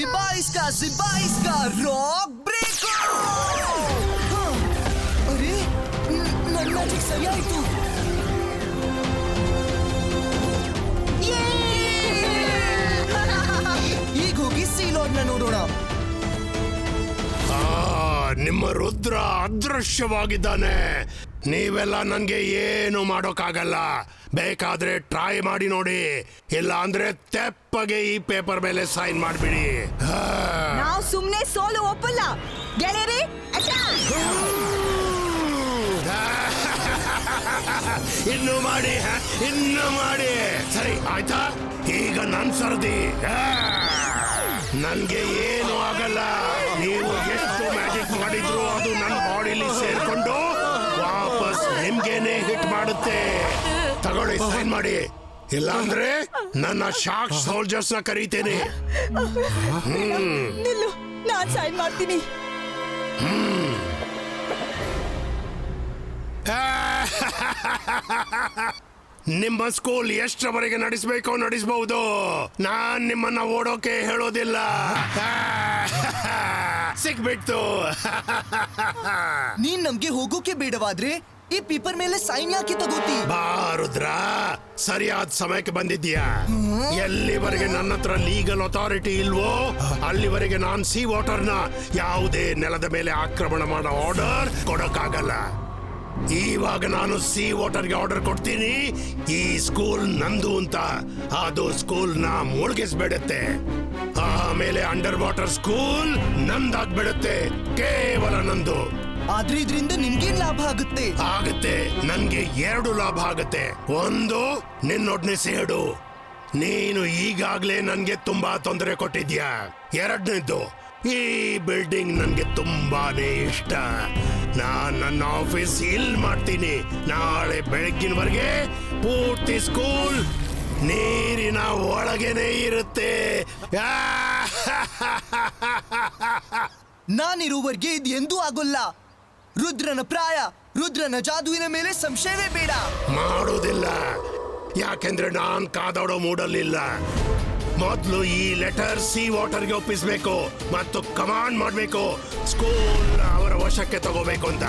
इबाइस्का rock breaker अरे ನನ್ನ magic ಸರಿಯಾಯಿತು ಈಗ ಹೋಗಿ ಸೀಲೋಡ್ನ ನೋಡೋಣ ನಿಮ್ಮ ರುದ್ರ ಅದೃಶ್ಯವಾಗಿದ್ದಾನೆ ನೀವೆಲ್ಲ ನನ್ಗೆ ಏನು ಮಾಡೋಕ್ಕಾಗಲ್ಲ ಬೇಕಾದ್ರೆ ಟ್ರೈ ಮಾಡಿ ನೋಡಿ ಇಲ್ಲ ಅಂದ್ರೆ ತೆಪ್ಪಗೆ ಈ ಪೇಪರ್ ಮೇಲೆ ಸೈನ್ ಮಾಡ್ಬಿಡಿ ನಾವು ಸುಮ್ನೆ ಸೋಲು ಒಪ್ಪಲ್ಲ ಗೆಳೆಯರಿ ಇನ್ನು ಮಾಡಿ ಸರಿ ಆಯ್ತಾ ಈಗ ನನ್ ಸರದಿ ನನ್ಗೆ ಏನು ಆಗಲ್ಲ ನೀವು ಎಷ್ಟು ಮ್ಯಾಜಿಕ್ ಮಾಡಿದ್ರು ಅದು ನನ್ನ ಬಾಡಿಲಿ ಸೇರ್ಕೊಂಡು ವಾಪಸ್ ನಿಮ್ಗೇನೆ ಹಿಟ್ ಮಾಡುತ್ತೆ ತಗೊಳ್ಳಿ ಸೈನ್ ಮಾಡಿ ಇಲ್ಲ ಅಂದ್ರೆ ನನ್ನ ಶಾಕ್ ಸೋಲ್ಜರ್ಸ್ ನ ಕರೀತೇನೆ ನಿಲ್ಲು ನಾನ್ ಸೈನ್ ಮಾಡ್ತೀನಿ ನಿಮ್ಮ ಸ್ಕೂಲ್ ಎಷ್ಟರವರೆಗೆ ನಡೆಸಬೇಕು ನಡೆಸಬಹುದು ನಾನ್ ನಿಮ್ಮನ್ನ ಓಡೋಕೆ ಹೇಳೋದಿಲ್ಲ ಸಿಕ್ಬಿಟ್ಟು ನೀನ್ ನಮ್ಗೆ ಹೋಗೋಕೆ ಬೇಡವಾದ್ರೆ ಈ ಪೇಪರ್ ಮೇಲೆ ಸೈನ್ ಯಾಕೆ ತಗೋತಿ ಬಾರುದ್ರ ಸರಿಯಾದ ಸಮಯಕ್ಕೆ ಬಂದಿದ್ಯಾ ಎಲ್ಲಿವರೆಗೆ ನನ್ನ ಹತ್ರ ಲೀಗಲ್ ಅಥಾರಿಟಿ ಇಲ್ವೋ ಅಲ್ಲಿವರೆಗೆ ನಾನ್ ಸಿ ವಾಟರ್ನ ಯಾವುದೇ ನೆಲದ ಮೇಲೆ ಆಕ್ರಮಣ ಮಾಡೋ ಆರ್ಡರ್ ಕೊಡಕ್ಕಾಗಲ್ಲ ಇವಾಗ ನಾನು ಸಿ ವಾಟರ್ಗೆ ಆರ್ಡರ್ ಕೊಡ್ತೀನಿ ಈ ಸ್ಕೂಲ್ ನಂದು ಅಂತ ಅದು ಸ್ಕೂಲ್ ನ ಮುಳುಗಿಸ್ಬಿಡುತ್ತೆ ಆಮೇಲೆ ಅಂಡರ್ ವಾಟರ್ ಸ್ಕೂಲ್ ನಂದಾಗ್ಬಿಡುತ್ತೆ ಕೇವಲ ನಂದು ಆದ್ರೆ ಇದರಿಂದ ನಿಮ್ಗೇನ್ ಲಾಭ ಆಗುತ್ತೆ ನನ್ಗೆ 2 ಲಾಭ ಆಗುತ್ತೆ ಒಂದು ನಿನ್ನೊಡ್ನೆ ಸೇಡು ನೀನು ಈಗಾಗ್ಲೇ ನನ್ಗೆ ತುಂಬಾ ತೊಂದರೆ ಕೊಟ್ಟಿದ್ಯಾ ಎರಡನೇದು ಈ ಬಿಲ್ಡಿಂಗ್ ನನ್ಗೆ ತುಂಬಾನೇ ಇಷ್ಟ ನಾನ್ ನನ್ನ ಆಫೀಸ್ ಇಲ್ಲಿ ಮಾಡ್ತೀನಿ ನಾಳೆ ಬೆಳಗ್ಗಿನವರೆಗೆ ಪೂರ್ತಿ ಸ್ಕೂಲ್ ನೀರಿನ ಒಳಗೇನೆ ಇರುತ್ತೆ ನಾನಿರುವವರೆಗೆ ಇದು ಎಂದೂ ಆಗೋಲ್ಲ ರುದ್ರನ ಪ್ರಾಯ ರುದ್ರನ ಜಾದುವಿನ ಮೇಲೆ ಸಂಶಯವೇ ಬೇಡ ಮಾಡೋದಿಲ್ಲ ಯಾಕೆಂದ್ರೆ ನಾನ್ ಕಾದಾಡೋ ಮೂಡಲ್ಲಿಲ್ಲ ಮೊದಲು ಈ ಲೆಟರ್ ಸಿ ವಾಟರ್ಗೆ ಒಪ್ಪಿಸ್ಬೇಕು ಮತ್ತು ಕಮಾಂಡ್ ಮಾಡ್ಬೇಕು ಸ್ಕೂಲ್ ಅವರ ವಶಕ್ಕೆ ತಗೋಬೇಕು ಅಂತ